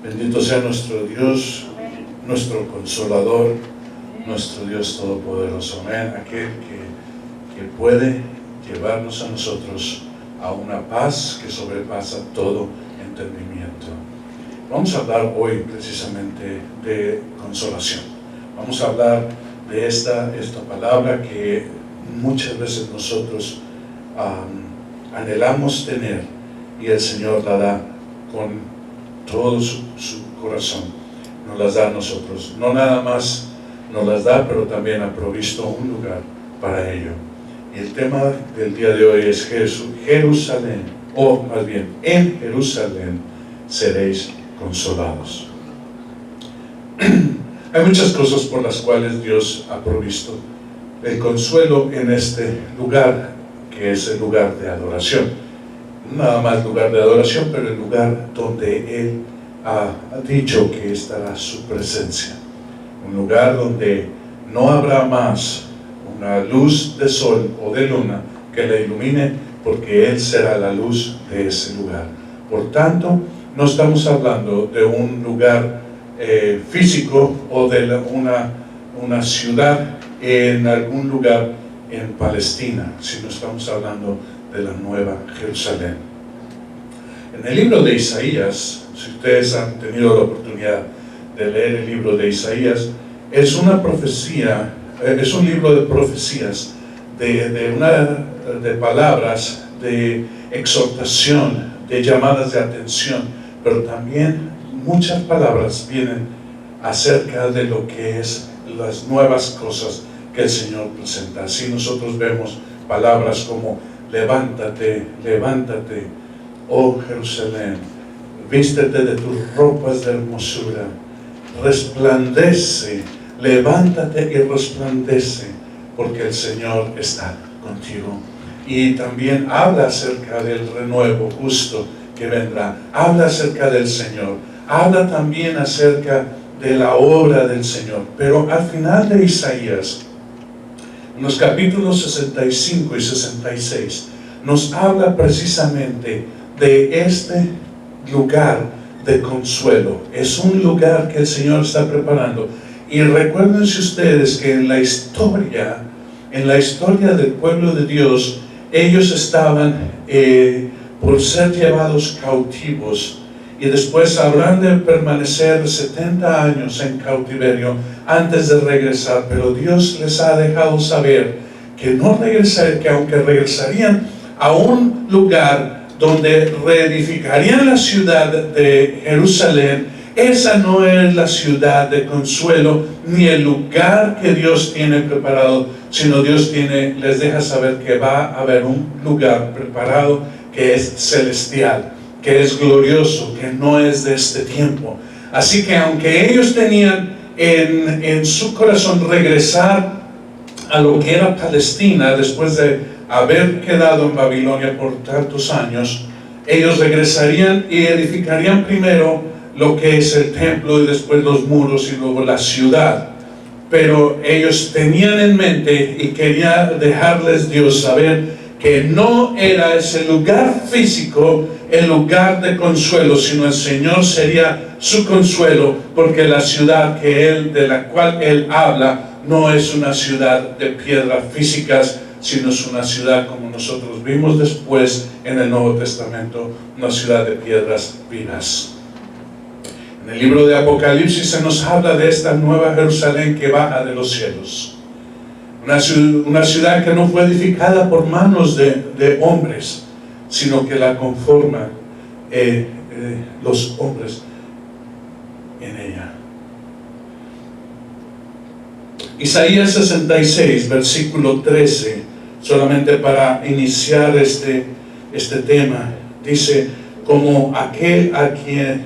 Bendito sea nuestro Dios, nuestro Consolador, nuestro Dios Todopoderoso. Amén. Aquel que puede llevarnos a nosotros a una paz que sobrepasa todo entendimiento. Vamos a hablar hoy precisamente de consolación. Vamos a hablar de esta palabra que muchas veces nosotros anhelamos tener, y el Señor la da con todo su corazón. Nos las da a nosotros. No nada más nos las da, pero también ha provisto un lugar para ello. Y el tema del día de hoy es Jerusalén, o más bien, en Jerusalén seréis consolados. Hay muchas cosas por las cuales Dios ha provisto el consuelo en este lugar, que es el lugar de adoración. Nada más lugar de adoración, pero el lugar donde Él ha dicho que estará su presencia. Un lugar donde no habrá más una luz de sol o de luna que la ilumine, porque Él será la luz de ese lugar. Por tanto, no estamos hablando de un lugar físico o de una ciudad en algún lugar en Palestina, sino estamos hablando de la Nueva Jerusalén. En el libro de Isaías, si ustedes han tenido la oportunidad de leer el libro de Isaías, es una profecía, es un libro de profecías, de palabras, de exhortación, de llamadas de atención, pero también muchas palabras vienen acerca de lo que es las nuevas cosas que el Señor presenta. Así nosotros vemos palabras como levántate, levántate, oh Jerusalén, vístete de tus ropas de hermosura, resplandece, levántate y resplandece, porque el Señor está contigo. Y también habla acerca del renuevo justo que vendrá, habla acerca del Señor, habla también acerca de la obra del Señor. Pero al final de Isaías, en los capítulos 65 y 66, nos habla precisamente de este lugar de consuelo. Es un lugar que el Señor está preparando. Y recuérdense ustedes que en la historia del pueblo de Dios, ellos estaban por ser llevados cautivos, y después habrán de permanecer 70 años en cautiverio antes de regresar. Pero Dios les ha dejado saber que no regresarían, que aunque regresarían a un lugar donde reedificarían la ciudad de Jerusalén, esa no es la ciudad de consuelo ni el lugar que Dios tiene preparado, sino Dios les deja saber que va a haber un lugar preparado que es celestial, que es glorioso, que no es de este tiempo. Así que aunque ellos tenían en su corazón regresar a lo que era Palestina después de haber quedado en Babilonia por tantos años, ellos regresarían y edificarían primero lo que es el templo y después los muros y luego la ciudad. Pero ellos tenían en mente y quería dejarles Dios saber que no era ese lugar físico el lugar de consuelo, sino el Señor sería su consuelo, porque la ciudad de la cual Él habla no es una ciudad de piedras físicas, sino es una ciudad, como nosotros vimos después en el Nuevo Testamento, una ciudad de piedras vivas. En el libro de Apocalipsis se nos habla de esta nueva Jerusalén que baja de los cielos. Una ciudad que no fue edificada por manos de hombres, sino que la conforman los hombres en ella. Isaías 66, versículo 13, solamente para iniciar este tema, dice: como aquel a quien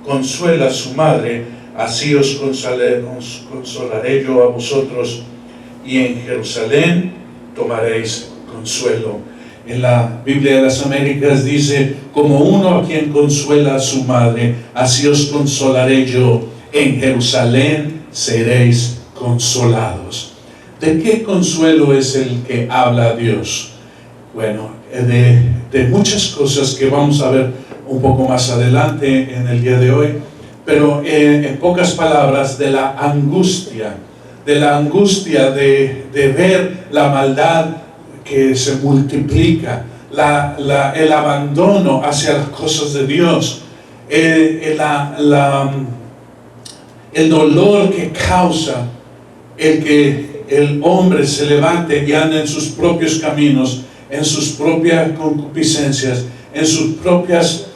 consuela a su madre, así os consolaré yo a vosotros, y en Jerusalén tomaréis consuelo. En la Biblia de las Américas dice: como uno a quien consuela a su madre, así os consolaré yo, en Jerusalén seréis consolados. ¿De qué consuelo es el que habla Dios? Bueno, de muchas cosas que vamos a ver un poco más adelante en el día de hoy, pero en pocas palabras, de la angustia de ver la maldad que se multiplica, el abandono hacia las cosas de Dios, el dolor que causa el que el hombre se levante y ande en sus propios caminos, en sus propias concupiscencias, en sus propias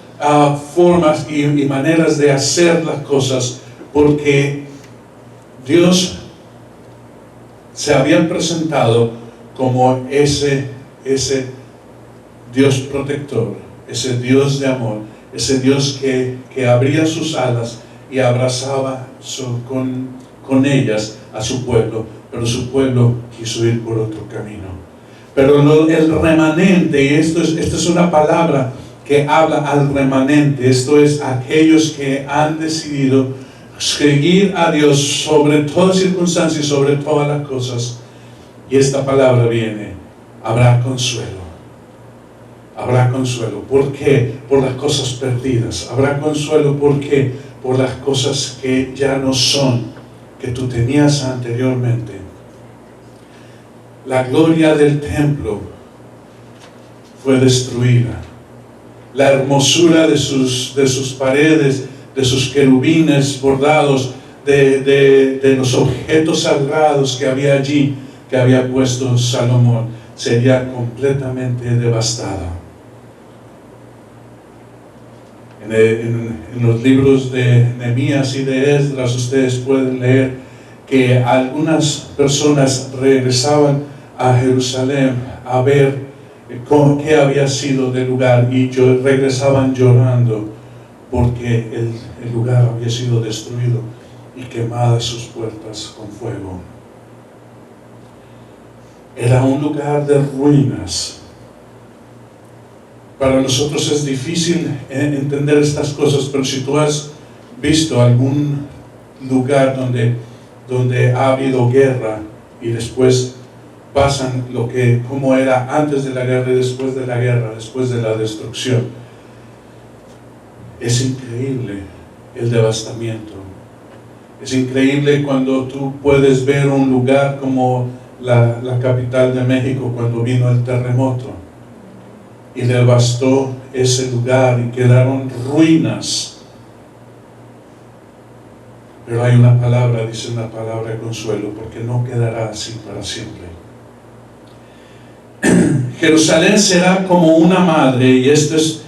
formas y maneras de hacer las cosas, porque Dios se había presentado como ese Dios protector, ese Dios de amor, ese Dios que abría sus alas y abrazaba con ellas a su pueblo, pero su pueblo quiso ir por otro camino. Pero el remanente, y esta es una palabra que habla al remanente, esto es aquellos que han decidido seguir a Dios sobre todas circunstancias y sobre todas las cosas. Y esta palabra viene: habrá consuelo. Habrá consuelo. ¿Por qué? Por las cosas perdidas. Habrá consuelo. ¿Por qué? Por las cosas que ya no son, que tú tenías anteriormente. La gloria del templo fue destruida. La hermosura de sus paredes, de sus querubines bordados, de los objetos sagrados que había allí, que había puesto Salomón, sería completamente devastada. En los libros de Nehemías y de Esdras ustedes pueden leer que algunas personas regresaban a Jerusalén a ver qué había sido del lugar, y regresaban llorando porque el lugar había sido destruido y quemadas sus puertas con fuego. Era un lugar de ruinas. Para nosotros es difícil entender estas cosas, pero si tú has visto algún lugar donde ha habido guerra y después pasan como era antes de la guerra y después de la guerra, después de la destrucción, es increíble el devastamiento. Es increíble cuando tú puedes ver un lugar como la capital de México cuando vino el terremoto y devastó ese lugar y quedaron ruinas. Pero hay una palabra, dice una palabra de consuelo, porque no quedará así para siempre. Jerusalén será como una madre, y esto es,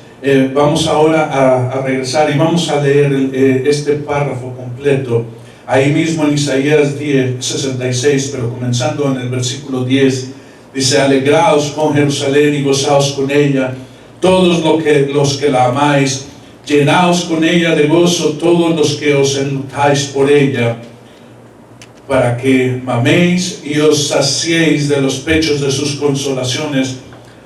vamos ahora a regresar y vamos a leer este párrafo completo, ahí mismo en Isaías 10:66, pero comenzando en el versículo 10, dice: alegraos con Jerusalén y gozaos con ella, todos los que la amáis, llenaos con ella de gozo todos los que os enlutáis por ella, para que maméis y os saciéis de los pechos de sus consolaciones,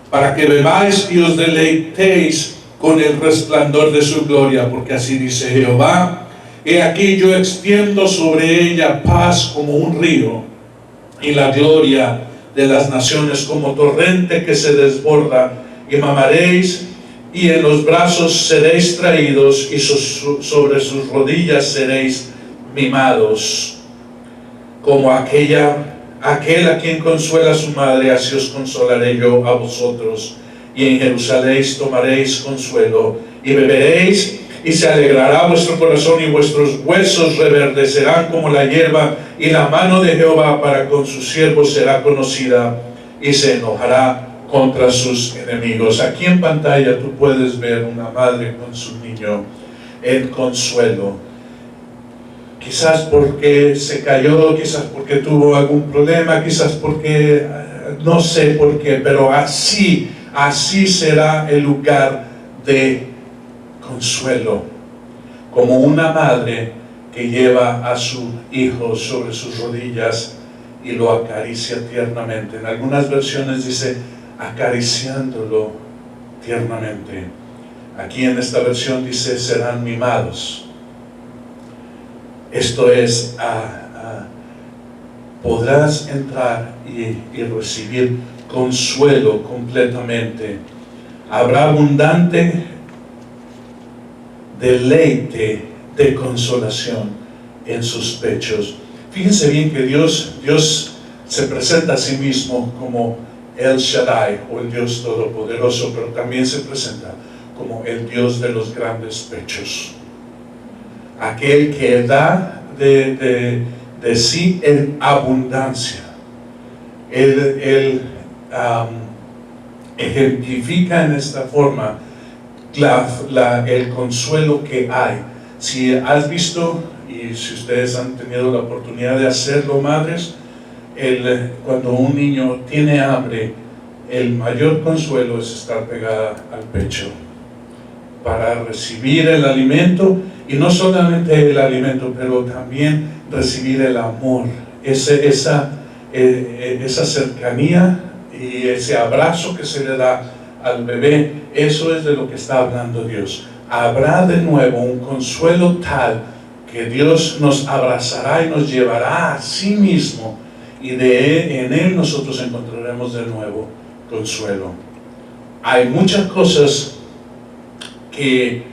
para que bebáis y os deleitéis con el resplandor de su gloria, porque así dice Jehová: he aquí yo extiendo sobre ella paz como un río, y la gloria de las naciones como torrente que se desborda, y mamaréis, y en los brazos seréis traídos, y sobre sus rodillas seréis mimados. Como aquel a quien consuela su madre, así os consolaré yo a vosotros. Y en Jerusalén tomaréis consuelo, y beberéis, y se alegrará vuestro corazón, y vuestros huesos reverdecerán como la hierba, y la mano de Jehová para con sus siervos será conocida, y se enojará contra sus enemigos. Aquí en pantalla tú puedes ver una madre con su niño en consuelo. Quizás porque se cayó, quizás porque tuvo algún problema, quizás porque, no sé por qué, pero así será el lugar de consuelo. Como una madre que lleva a su hijo sobre sus rodillas y lo acaricia tiernamente. En algunas versiones dice acariciándolo tiernamente. Aquí en esta versión dice serán mimados. Esto es, podrás entrar y recibir consuelo completamente. Habrá abundante deleite de consolación en sus pechos. Fíjense bien que Dios se presenta a sí mismo como El Shaddai, o el Dios Todopoderoso, pero también se presenta como el Dios de los grandes pechos. Aquel que da de sí en abundancia. Él ejemplifica en esta forma el consuelo que hay. Si has visto, y si ustedes han tenido la oportunidad de hacerlo, madres, cuando un niño tiene hambre, el mayor consuelo es estar pegada al pecho para recibir el alimento, y no solamente el alimento, pero también recibir el amor, esa cercanía y ese abrazo que se le da al bebé. Eso es de lo que está hablando Dios. Habrá de nuevo un consuelo tal que Dios nos abrazará y nos llevará a sí mismo, y en Él nosotros encontraremos de nuevo consuelo. Hay muchas cosas en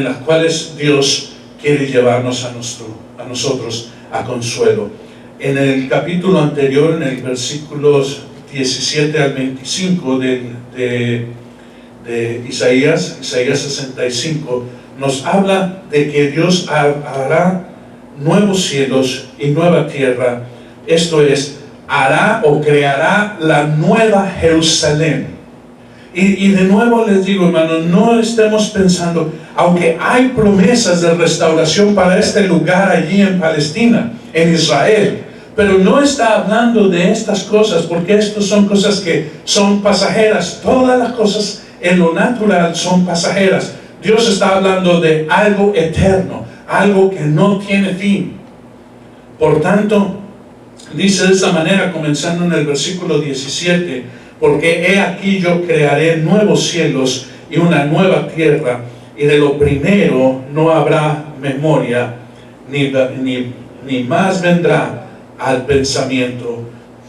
las cuales Dios quiere llevarnos a nosotros a consuelo. En el capítulo anterior, en el versículos 17 al 25 de Isaías 65, nos habla de que Dios hará nuevos cielos y nueva tierra. Esto es, hará o creará la nueva Jerusalén. Y de nuevo les digo, hermanos, no estemos pensando, aunque hay promesas de restauración para este lugar allí en Palestina, en Israel, pero no está hablando de estas cosas, porque estas son cosas que son pasajeras. Todas las cosas en lo natural son pasajeras. Dios está hablando de algo eterno, algo que no tiene fin. Por tanto, dice de esa manera, comenzando en el versículo 17, porque he aquí yo crearé nuevos cielos y una nueva tierra, y de lo primero no habrá memoria, ni más vendrá al pensamiento.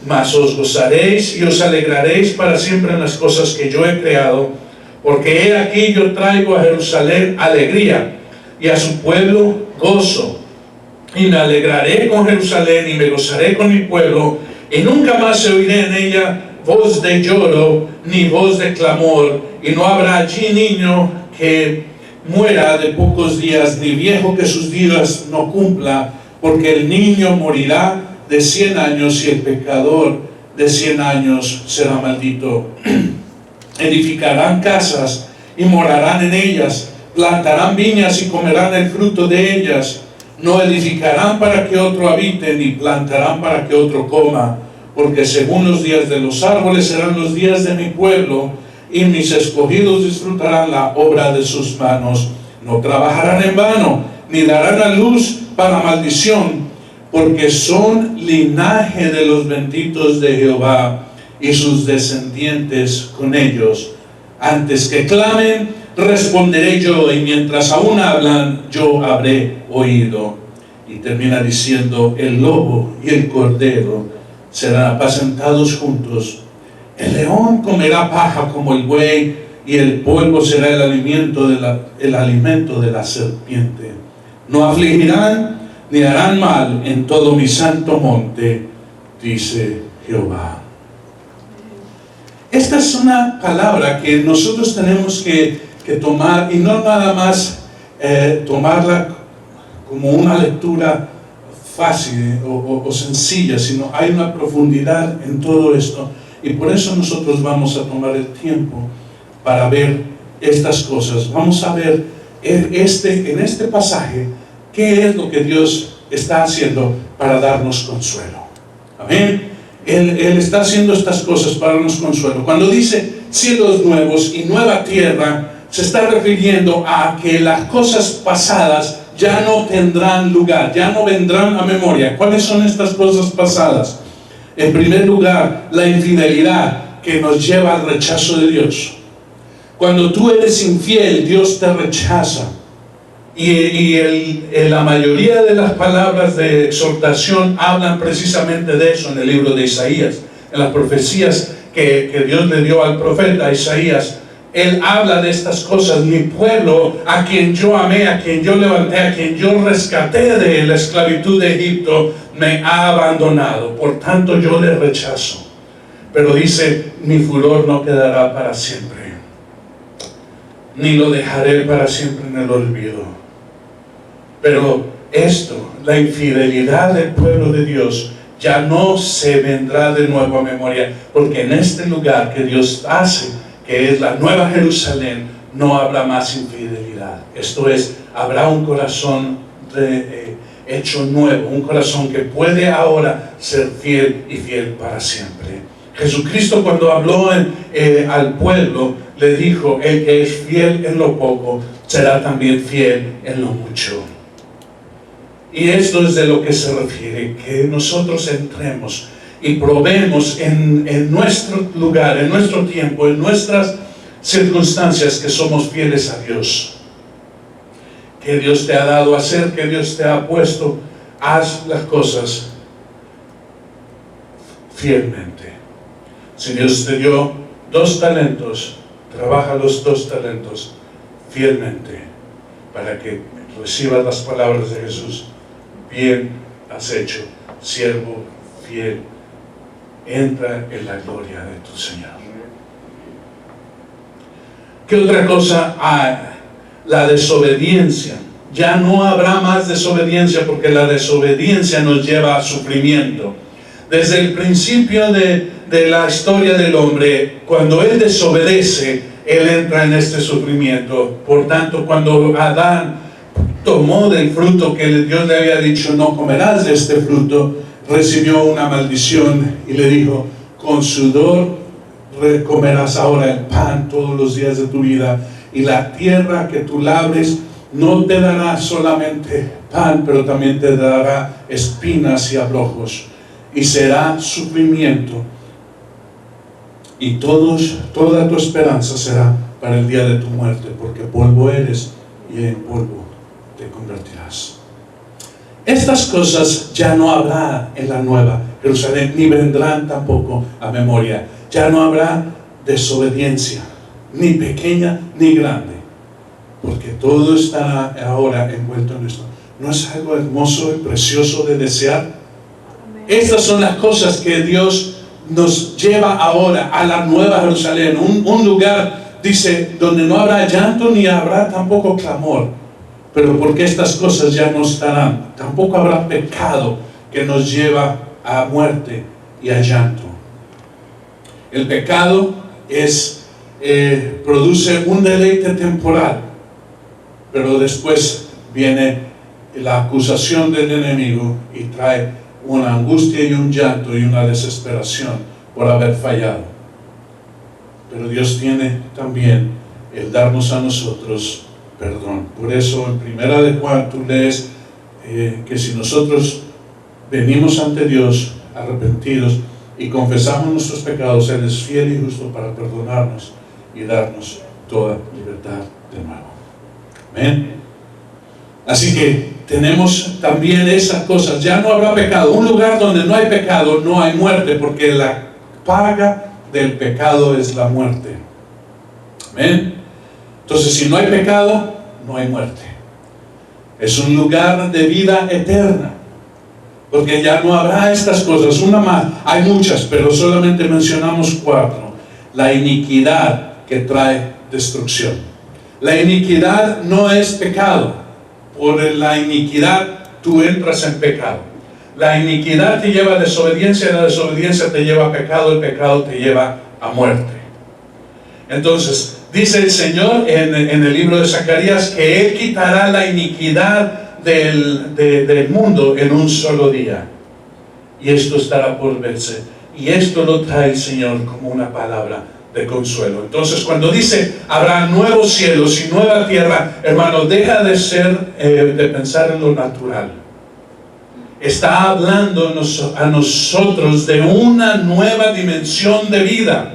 Mas os gozaréis y os alegraréis para siempre en las cosas que yo he creado, porque he aquí yo traigo a Jerusalén alegría, y a su pueblo gozo. Y me alegraré con Jerusalén, y me gozaré con mi pueblo, y nunca más se oirá en ella voz de lloro, ni voz de clamor, y no habrá allí niño que muera de pocos días, ni viejo que sus días no cumpla, porque el niño morirá de 100 años, y el pecador de 100 años será maldito. Edificarán casas y morarán en ellas, plantarán viñas y comerán el fruto de ellas. No edificarán para que otro habite, ni plantarán para que otro coma, porque según los días de los árboles serán los días de mi pueblo, y mis escogidos disfrutarán la obra de sus manos. No trabajarán en vano, ni darán a luz para maldición, porque son linaje de los benditos de Jehová, y sus descendientes con ellos. Antes que clamen, responderé yo, y mientras aún hablan, yo habré oído. Y termina diciendo, el lobo y el cordero serán apacentados juntos. El león comerá paja como el buey, y el polvo será el alimento de la serpiente. No afligirán ni harán mal en todo mi santo monte, dice Jehová. Esta es una palabra que nosotros tenemos que tomar, y no nada más tomarla como una lectura fácil o sencilla, sino hay una profundidad en todo esto, y por eso nosotros vamos a tomar el tiempo para ver estas cosas. Vamos a ver en este pasaje qué es lo que Dios está haciendo para darnos consuelo. Amén. Él está haciendo estas cosas para darnos consuelo. Cuando dice cielos nuevos y nueva tierra, se está refiriendo a que las cosas pasadas ya no tendrán lugar, ya no vendrán a memoria. ¿Cuáles son estas cosas pasadas? En primer lugar, la infidelidad que nos lleva al rechazo de Dios. Cuando tú eres infiel, Dios te rechaza. Y la mayoría de las palabras de exhortación hablan precisamente de eso en el libro de Isaías. En las profecías que Dios le dio al profeta Isaías, Él habla de estas cosas. Mi pueblo, a quien yo amé, a quien yo levanté, a quien yo rescaté de la esclavitud de Egipto, me ha abandonado. Por tanto, yo le rechazo. Pero dice, mi furor no quedará para siempre, ni lo dejaré para siempre en el olvido. Pero esto, la infidelidad del pueblo de Dios, ya no se vendrá de nuevo a memoria, porque en este lugar que Dios hace, que es la nueva Jerusalén, no habrá más infidelidad. Esto es, habrá un corazón hecho nuevo, un corazón que puede ahora ser fiel y fiel para siempre. Jesucristo, cuando habló al pueblo, le dijo, el que es fiel en lo poco, será también fiel en lo mucho. Y esto es de lo que se refiere, que nosotros entremos y probemos en nuestro lugar, en nuestro tiempo, en nuestras circunstancias, que somos fieles a Dios. Que Dios te ha dado a hacer, que Dios te ha puesto, haz las cosas fielmente. Si Dios te dio 2 talentos, trabaja los 2 talentos fielmente, para que recibas las palabras de Jesús. Bien has hecho, siervo fiel, entra en la gloria de tu Señor. ¿Qué otra cosa hay? La desobediencia. Ya no habrá más desobediencia, porque la desobediencia nos lleva a sufrimiento. Desde el principio de la historia del hombre, cuando él desobedece, él entra en este sufrimiento. Por tanto, cuando Adán tomó del fruto que Dios le había dicho, no comerás de este fruto, recibió una maldición y le dijo, con sudor comerás ahora el pan todos los días de tu vida, y la tierra que tú labres no te dará solamente pan, pero también te dará espinas y abrojos, y será sufrimiento, y toda tu esperanza será para el día de tu muerte, porque polvo eres y en polvo te convertirás. Estas cosas ya no habrá en la nueva Jerusalén, ni vendrán tampoco a memoria. Ya no habrá desobediencia, ni pequeña ni grande, porque todo estará ahora envuelto en esto. ¿No es algo hermoso y precioso de desear? Estas son las cosas que Dios nos lleva ahora a la nueva Jerusalén, un lugar, dice, donde no habrá llanto ni habrá tampoco clamor. Pero porque estas cosas ya no estarán, tampoco habrá pecado que nos lleva a muerte y a llanto. El pecado produce un deleite temporal, pero después viene la acusación del enemigo y trae una angustia y un llanto y una desesperación por haber fallado. Pero Dios tiene también el darnos a nosotros perdón. Por eso en Primera de Juan tú lees que si nosotros venimos ante Dios arrepentidos y confesamos nuestros pecados, Él es fiel y justo para perdonarnos y darnos toda libertad de nuevo. Amén. Así que tenemos también esas cosas. Ya no habrá pecado. Un lugar donde no hay pecado, no hay muerte, porque la paga del pecado es la muerte. Amén. Entonces, si no hay pecado, no hay muerte. Es un lugar de vida eterna, porque ya no habrá estas cosas. Una más, hay muchas, pero solamente mencionamos 4. La iniquidad que trae destrucción. La iniquidad no es pecado. Por la iniquidad tú entras en pecado. La iniquidad te lleva a desobediencia, la desobediencia te lleva a pecado, el pecado te lleva a muerte. Entonces, dice el Señor en el libro de Zacarías que Él quitará la iniquidad del mundo en un solo día. Y esto estará por verse. Y esto lo trae el Señor como una palabra de consuelo. Entonces, cuando dice habrá nuevos cielos y nueva tierra, hermano, deja de pensar en lo natural. Está hablando a nosotros de una nueva dimensión de vida.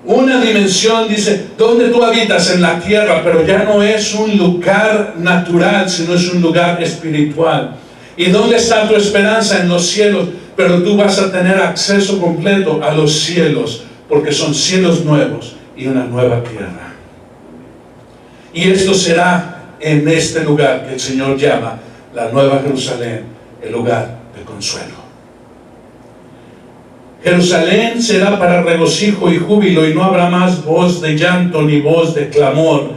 Una dimensión, dice, donde tú habitas en la tierra, pero ya no es un lugar natural, sino es un lugar espiritual. ¿Y dónde está tu esperanza? En los cielos, pero tú vas a tener acceso completo a los cielos, porque son cielos nuevos y una nueva tierra. Y esto será en este lugar que el Señor llama la Nueva Jerusalén, el lugar de consuelo. Jerusalén será para regocijo y júbilo, y no habrá más voz de llanto ni voz de clamor.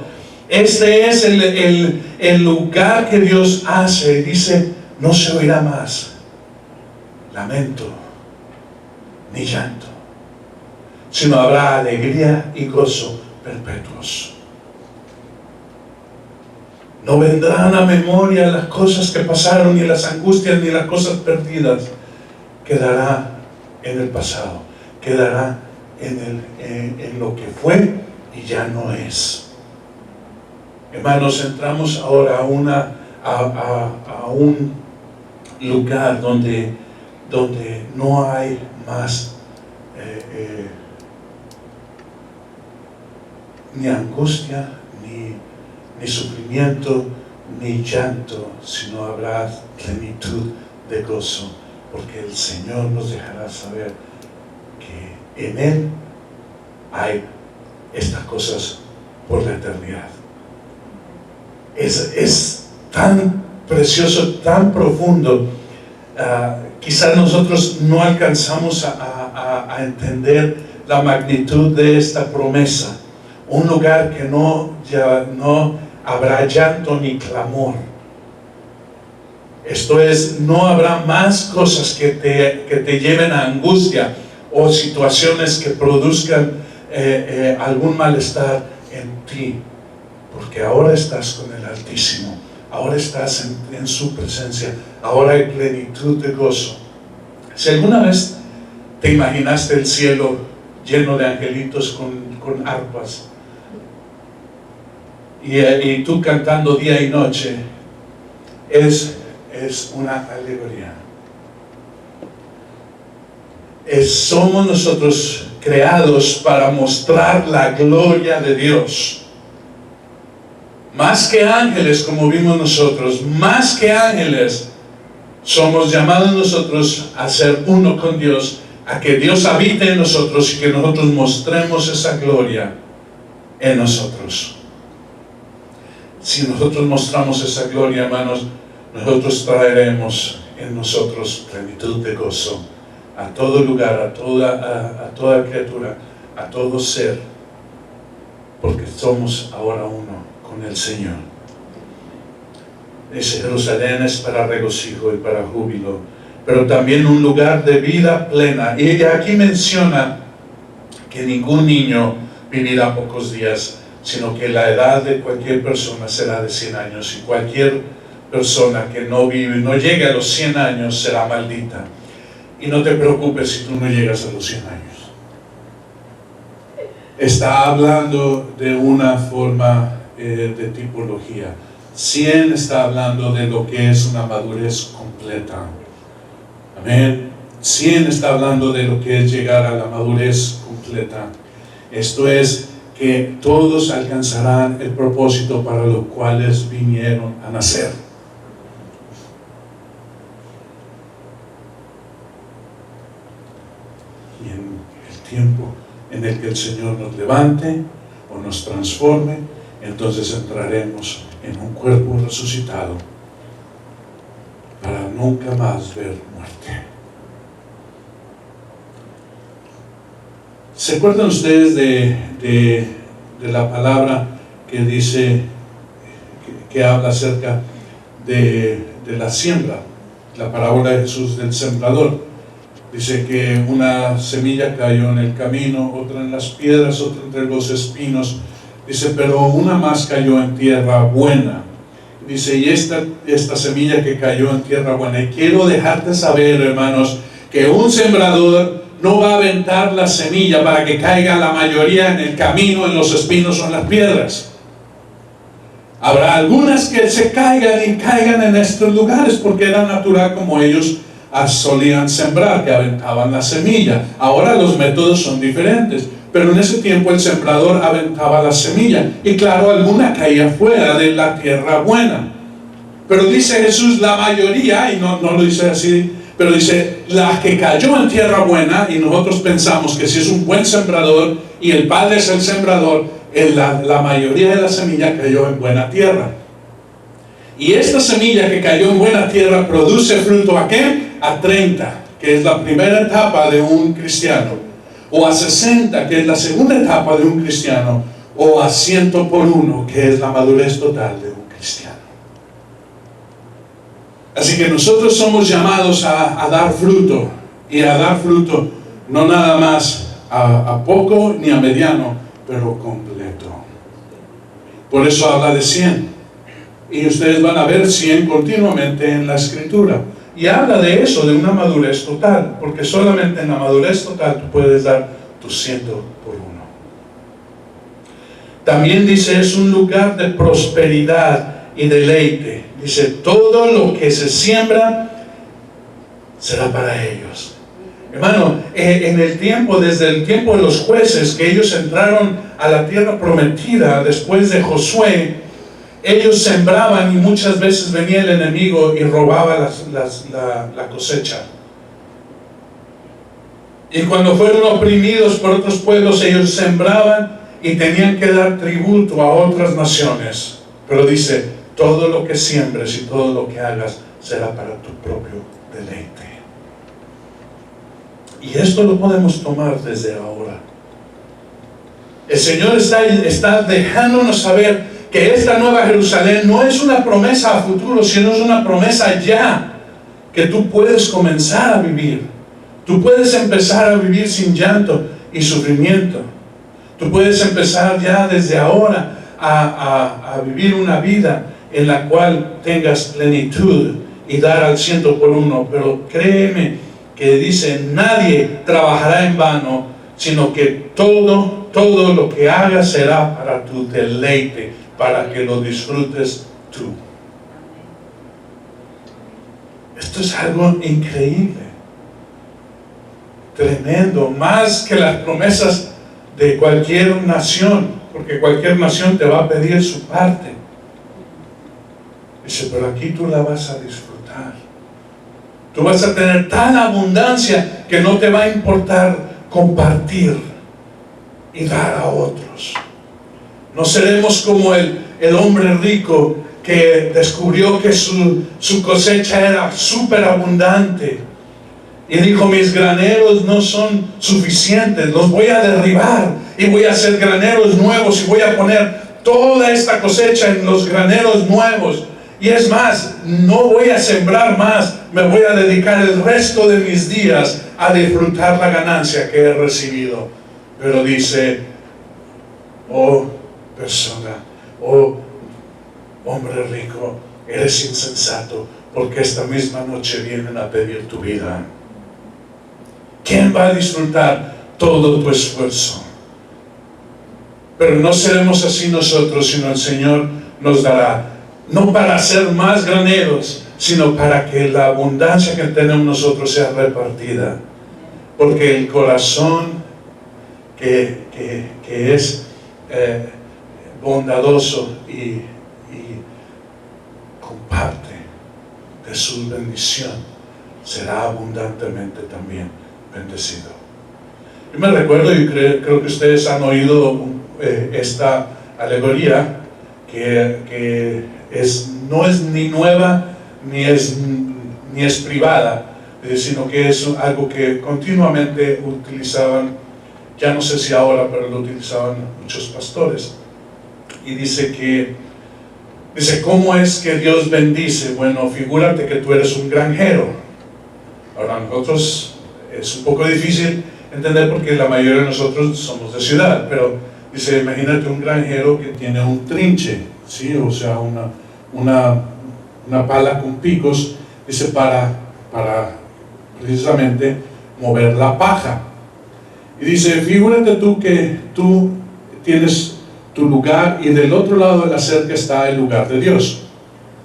Este es el lugar que Dios hace. Dice, no se oirá más lamento ni llanto, sino habrá alegría y gozo perpetuos. No vendrán a memoria las cosas que pasaron, ni las angustias, ni las cosas perdidas. Quedará en el pasado, quedará en lo que fue y ya no es. Hermanos, entramos ahora a un lugar donde no hay más ni angustia, ni sufrimiento, ni llanto, sino habrá plenitud de gozo, porque el Señor nos dejará saber que en Él hay estas cosas por la eternidad. Es tan precioso, tan profundo. Quizás nosotros no alcanzamos a entender la magnitud de esta promesa. Un lugar que no habrá llanto ni clamor. Esto es, no habrá más cosas que te lleven a angustia o situaciones que produzcan algún malestar en ti, porque ahora estás con el Altísimo, ahora estás en su presencia, ahora hay plenitud de gozo. Si alguna vez te imaginaste el cielo lleno de angelitos con arpas, y tú cantando día y noche, es una alegoría. Somos nosotros creados para mostrar la gloria de Dios. Más que ángeles, como vimos nosotros, más que ángeles, somos llamados nosotros a ser uno con Dios, a que Dios habite en nosotros y que nosotros mostremos esa gloria en nosotros. Si nosotros mostramos esa gloria, hermanos, nosotros traeremos en nosotros plenitud de gozo a todo lugar, a toda criatura, a todo ser, porque somos ahora uno con el Señor. Ese Jerusalén es para regocijo y para júbilo, pero también un lugar de vida plena. Y aquí menciona que ningún niño vivirá pocos días, sino que la edad de cualquier persona será de 100 años, y cualquier persona que no vive, no llegue a los 100 años, será maldita. Y no te preocupes si tú no llegas a los 100 años. Está hablando de una forma de tipología. 100 está hablando de lo que es una madurez completa. Amén. 100 está hablando de lo que es llegar a la madurez completa. Esto es que todos alcanzarán el propósito para los cuales vinieron a nacer. Y en el tiempo en el que el Señor nos levante o nos transforme, entonces entraremos en un cuerpo resucitado para nunca más ver muerte. ¿Se acuerdan ustedes de la palabra que dice, que habla acerca de la siembra? La parábola de Jesús del sembrador. Dice que una semilla cayó en el camino, otra en las piedras, otra entre los espinos. Dice, pero una más cayó en tierra buena. Dice, y esta semilla que cayó en tierra buena. Y quiero dejarte saber, hermanos, que un sembrador no va a aventar la semilla para que caiga la mayoría en el camino, en los espinos o en las piedras. Habrá algunas que se caigan en estos lugares, porque era natural como ellos solían sembrar, que aventaban la semilla. Ahora los métodos son diferentes, pero en ese tiempo el sembrador aventaba la semilla, y claro, alguna caía fuera de la tierra buena. Pero dice Jesús, la mayoría, y no lo dice así Pero dice, la que cayó en tierra buena, y nosotros pensamos que si es un buen sembrador y el Padre es el sembrador, la mayoría de la semilla cayó en buena tierra. Y esta semilla que cayó en buena tierra produce fruto ¿a qué? A 30, que es la primera etapa de un cristiano, o a 60, que es la segunda etapa de un cristiano, o a 100 por 1, que es la madurez total de un cristiano. Así que nosotros somos llamados a dar fruto, y a dar fruto no nada más a poco ni a mediano, pero completo. Por eso habla de 100. Y ustedes van a ver 100 continuamente en la Escritura. Y habla de eso, de una madurez total, porque solamente en la madurez total tú puedes dar tu 100 por 1. También dice, es un lugar de prosperidad y deleite. Dice, todo lo que se siembra será para ellos. Hermano, en el tiempo, desde el tiempo de los jueces, que ellos entraron a la tierra prometida después de Josué, ellos sembraban y muchas veces venía el enemigo y robaba la cosecha. Y cuando fueron oprimidos por otros pueblos, ellos sembraban y tenían que dar tributo a otras naciones. Pero dice, todo lo que siembres y todo lo que hagas será para tu propio deleite. Y esto lo podemos tomar desde ahora. El Señor está dejándonos saber que esta nueva Jerusalén no es una promesa a futuro, sino es una promesa ya, que tú puedes comenzar a vivir. Tú puedes empezar a vivir sin llanto y sufrimiento. Tú puedes empezar ya desde ahora a vivir una vida en la cual tengas plenitud y dar al 100 por 1. Pero créeme que dice, nadie trabajará en vano, sino que todo lo que hagas será para tu deleite, para que lo disfrutes tú. Esto es algo increíble, tremendo, más que las promesas de cualquier nación, porque cualquier nación te va a pedir su parte. Dice, pero aquí tú la vas a disfrutar. Tú vas a tener tal abundancia que no te va a importar compartir y dar a otros. No seremos como el hombre rico que descubrió que su cosecha era súper abundante y dijo, mis graneros no son suficientes, los voy a derribar y voy a hacer graneros nuevos y voy a poner toda esta cosecha en los graneros nuevos. Y es más, no voy a sembrar más, me voy a dedicar el resto de mis días a disfrutar la ganancia que he recibido. Pero dice, oh persona, oh hombre rico, eres insensato, porque esta misma noche vienen a pedir tu vida. ¿Quién va a disfrutar todo tu esfuerzo? Pero no seremos así nosotros, sino el Señor nos dará, no para hacer más graneros, sino para que la abundancia que tenemos nosotros sea repartida. Porque el corazón que es bondadoso y comparte de su bendición, será abundantemente también bendecido. Yo me recuerdo, y creo que ustedes han oído esta alegoría, que no es ni nueva ni es privada, sino que es algo que continuamente utilizaban, ya no sé si ahora, pero lo utilizaban muchos pastores. Y dice, ¿cómo es que Dios bendice? Bueno, figúrate que tú eres un granjero. Ahora nosotros es un poco difícil entender porque la mayoría de nosotros somos de ciudad, pero dice, imagínate un granjero que tiene un trinche, ¿sí? O sea, una pala con picos, dice, para precisamente mover la paja. Y dice, figúrate tú que tú tienes tu lugar y del otro lado de la cerca está el lugar de Dios.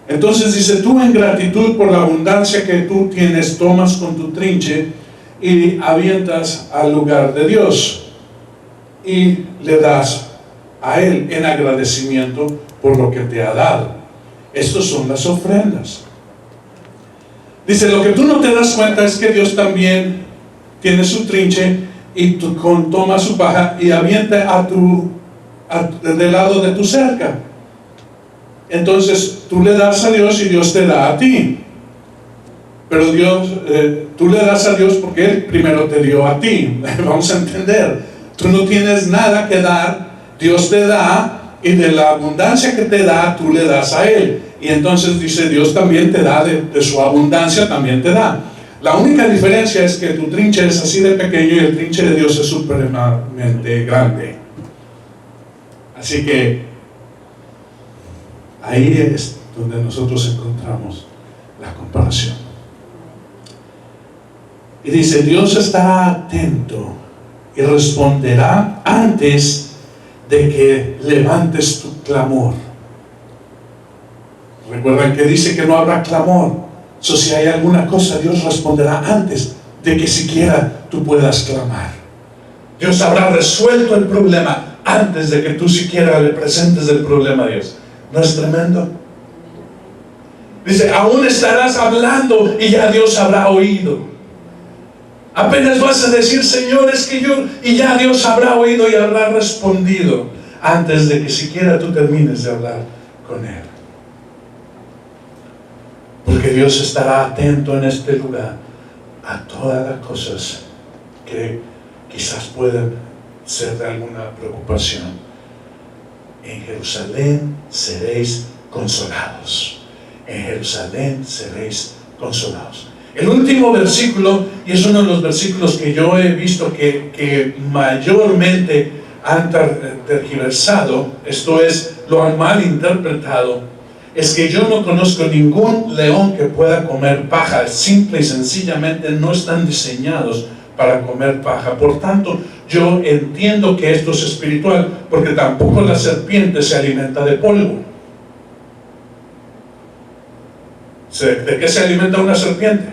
Entonces dice, tú en gratitud por la abundancia que tú tienes, tomas con tu trinche y avientas al lugar de Dios y le das a Él en agradecimiento por lo que te ha dado. Estas son las ofrendas. Dice, lo que tú no te das cuenta es que Dios también tiene su trinche y toma su paja y avienta del lado de tu cerca. Entonces tú le das a Dios y Dios te da a ti. Pero tú le das a Dios porque Él primero te dio a ti. Vamos a entender. Tú no tienes nada que dar, Dios te da, y de la abundancia que te da, tú le das a Él. Y entonces dice, Dios también te da, de su abundancia también te da. La única diferencia es que tu trinche es así de pequeño y el trinche de Dios es supremamente grande. Así que ahí es donde nosotros encontramos la comparación. Y dice, Dios estará atento y responderá antes de que levantes tu clamor. Recuerden que dice que no habrá clamor. Si hay alguna cosa, Dios responderá antes de que siquiera tú puedas clamar. Dios habrá resuelto el problema antes de que tú siquiera le presentes el problema a Dios. ¿No es tremendo? Dice, aún estarás hablando y ya Dios habrá oído. Apenas vas a decir, Señor, es que yo, y ya Dios habrá oído y habrá respondido antes de que siquiera tú termines de hablar con Él. Porque Dios estará atento en este lugar a todas las cosas que quizás puedan ser de alguna preocupación. En Jerusalén seréis consolados. En Jerusalén seréis consolados. El último versículo, y es uno de los versículos que yo he visto que mayormente han tergiversado, esto es, lo han mal interpretado, es que yo no conozco ningún león que pueda comer paja. Simple y sencillamente no están diseñados para comer paja. Por tanto, yo entiendo que esto es espiritual, porque tampoco la serpiente se alimenta de polvo. ¿De qué se alimenta una serpiente?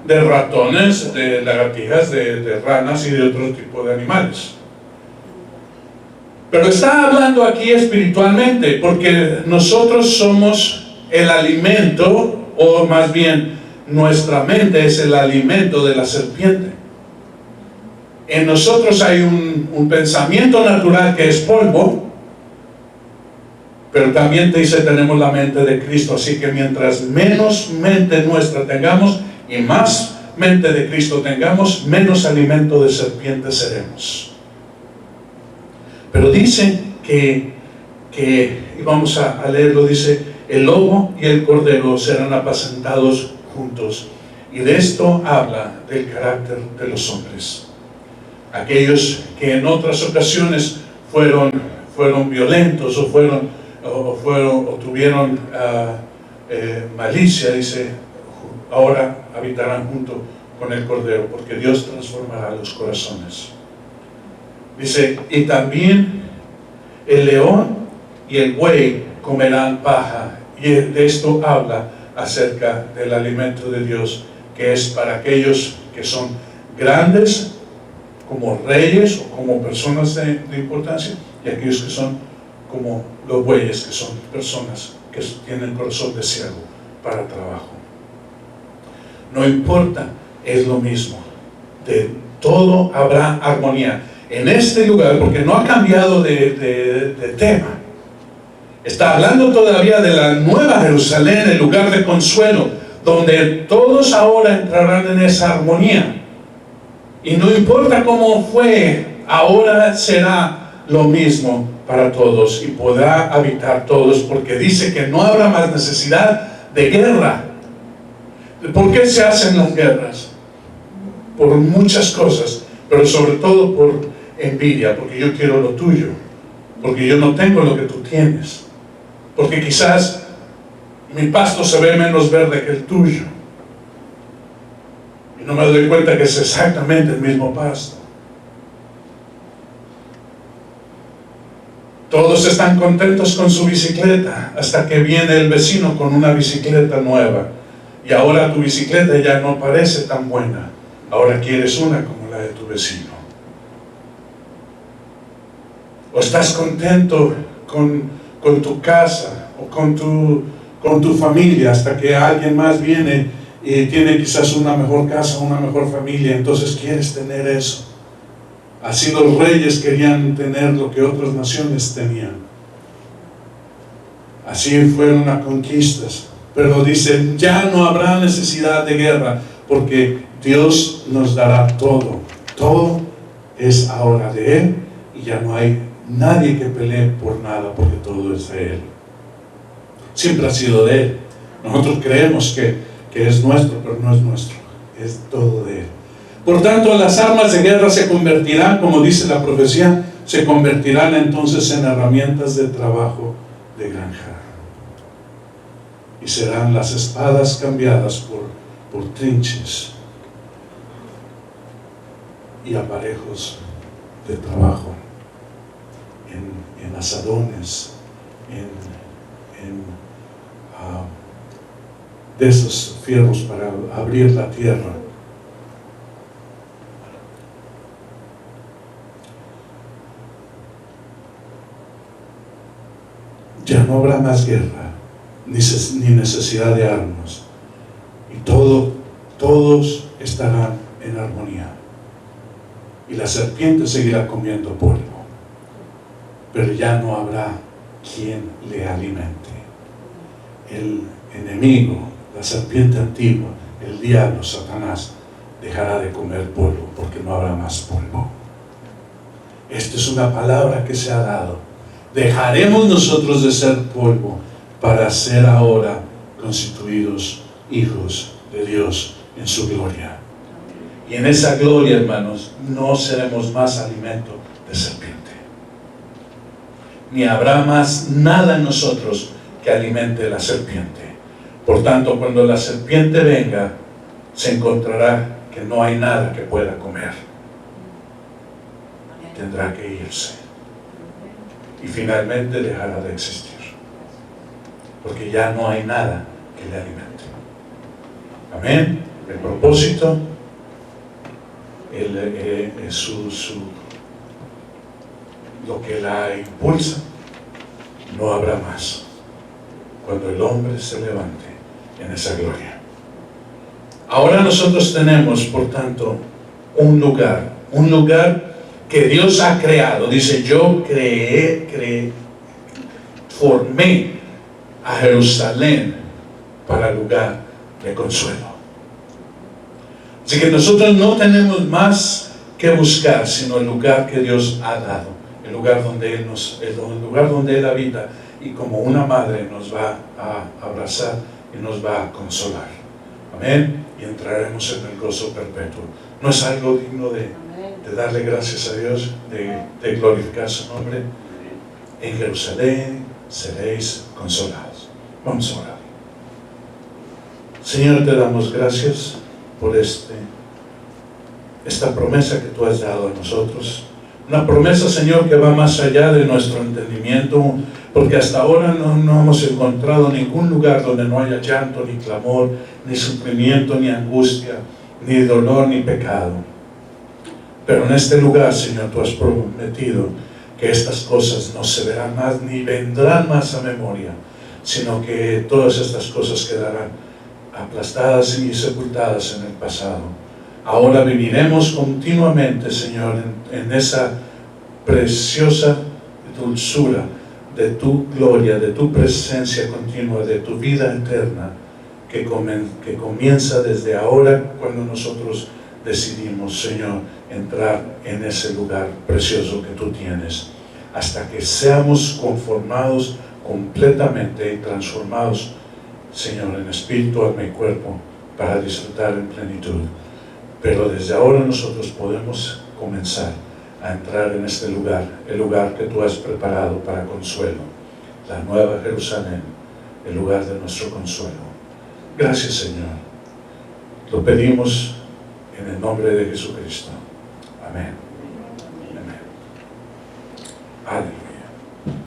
De ratones, de lagartijas, de ranas y de otro tipo de animales. Pero está hablando aquí espiritualmente, porque nosotros somos el alimento, o más bien nuestra mente es el alimento de la serpiente. En nosotros hay un pensamiento natural que es polvo, pero también te dice, tenemos la mente de Cristo. Así que mientras menos mente nuestra tengamos y más mente de Cristo tengamos, menos alimento de serpiente seremos. Pero dice que y vamos a leerlo, dice, el lobo y el cordero serán apacentados juntos. Y de esto habla del carácter de los hombres. Aquellos que en otras ocasiones fueron violentos o tuvieron malicia, dice, ahora habitarán junto con el cordero, porque Dios transformará los corazones. Dice, y también el león y el buey comerán paja. Y de esto habla acerca del alimento de Dios, que es para aquellos que son grandes, como reyes o como personas de importancia, y aquellos que son como los bueyes, que son personas que tienen corazón de siervo para trabajo. No importa, es lo mismo. De todo habrá armonía en este lugar, porque no ha cambiado de tema. Está hablando todavía de la nueva Jerusalén, el lugar de consuelo, donde todos ahora entrarán en esa armonía. Y no importa cómo fue, ahora será lo mismo para todos y podrá habitar todos, porque dice que no habrá más necesidad de guerra. ¿Por qué se hacen las guerras? Por muchas cosas, pero sobre todo por envidia, porque yo quiero lo tuyo, porque yo no tengo lo que tú tienes, porque quizás mi pasto se ve menos verde que el tuyo y no me doy cuenta que es exactamente el mismo pasto. Todos están contentos con su bicicleta hasta que viene el vecino con una bicicleta nueva y ahora tu bicicleta ya no parece tan buena, ahora quieres una como la de tu vecino. O estás contento con tu casa o con con tu familia, hasta que alguien más viene y tiene quizás una mejor casa, una mejor familia, entonces quieres tener eso. Así los reyes querían tener lo que otras naciones tenían. Así fueron las conquistas. Pero dice, ya no habrá necesidad de guerra, porque Dios nos dará todo. Todo es ahora de Él, y ya no hay nadie que pelee por nada, porque todo es de Él. Siempre ha sido de Él. Nosotros creemos que es nuestro, pero no es nuestro. Es todo de Él. Por tanto, las armas de guerra se convertirán, como dice la profecía, se convertirán entonces en herramientas de trabajo de granja. Y serán las espadas cambiadas por trinches y aparejos de trabajo, en asadones, de esos fierros para abrir la tierra. Ya no habrá más guerra, ni necesidad de armas, y todos estarán en armonía, y la serpiente seguirá comiendo polvo, pero ya no habrá quien le alimente. El enemigo, la serpiente antigua, el diablo, Satanás, dejará de comer polvo, porque no habrá más polvo. Esta es una palabra que se ha dado. Dejaremos nosotros de ser polvo para ser ahora constituidos hijos de Dios en su gloria. Y en esa gloria, hermanos, no seremos más alimento de serpiente. Ni habrá más nada en nosotros que alimente la serpiente. Por tanto, cuando la serpiente venga, se encontrará que no hay nada que pueda comer. Tendrá que irse. Y finalmente dejará de existir. Porque ya no hay nada que le alimente. Amén. El propósito, lo que la impulsa, no habrá más cuando el hombre se levante en esa gloria. Ahora nosotros tenemos, por tanto, un lugar que Dios ha creado. Dice, yo formé a Jerusalén para lugar de consuelo. Así que nosotros no tenemos más que buscar, sino el lugar que Dios ha dado, el lugar donde Él habita, y como una madre nos va a abrazar y nos va a consolar. Amén. Y entraremos en el gozo perpetuo. ¿No es algo digno de darle gracias a Dios, de glorificar su nombre? En Jerusalén seréis consolados. Vamos a orar. Señor, te damos gracias por esta promesa que tú has dado a nosotros. Una promesa, Señor, que va más allá de nuestro entendimiento, porque hasta ahora no hemos encontrado ningún lugar donde no haya llanto, ni clamor, ni sufrimiento, ni angustia, ni dolor, ni pecado. Pero en este lugar, Señor, tú has prometido que estas cosas no se verán más, ni vendrán más a memoria, sino que todas estas cosas quedarán aplastadas y sepultadas en el pasado. Ahora viviremos continuamente, Señor, en esa preciosa dulzura de tu gloria, de tu presencia continua, de tu vida eterna, que comienza desde ahora, cuando nosotros decidimos, Señor, entrar en ese lugar precioso que tú tienes, hasta que seamos conformados completamente y transformados, Señor, en espíritu, alma y cuerpo, para disfrutar en plenitud. Pero desde ahora nosotros podemos comenzar a entrar en este lugar, el lugar que tú has preparado para consuelo, la nueva Jerusalén, el lugar de nuestro consuelo. Gracias, Señor. Lo pedimos en el nombre de Jesucristo. Amén. Amén. Aleluya.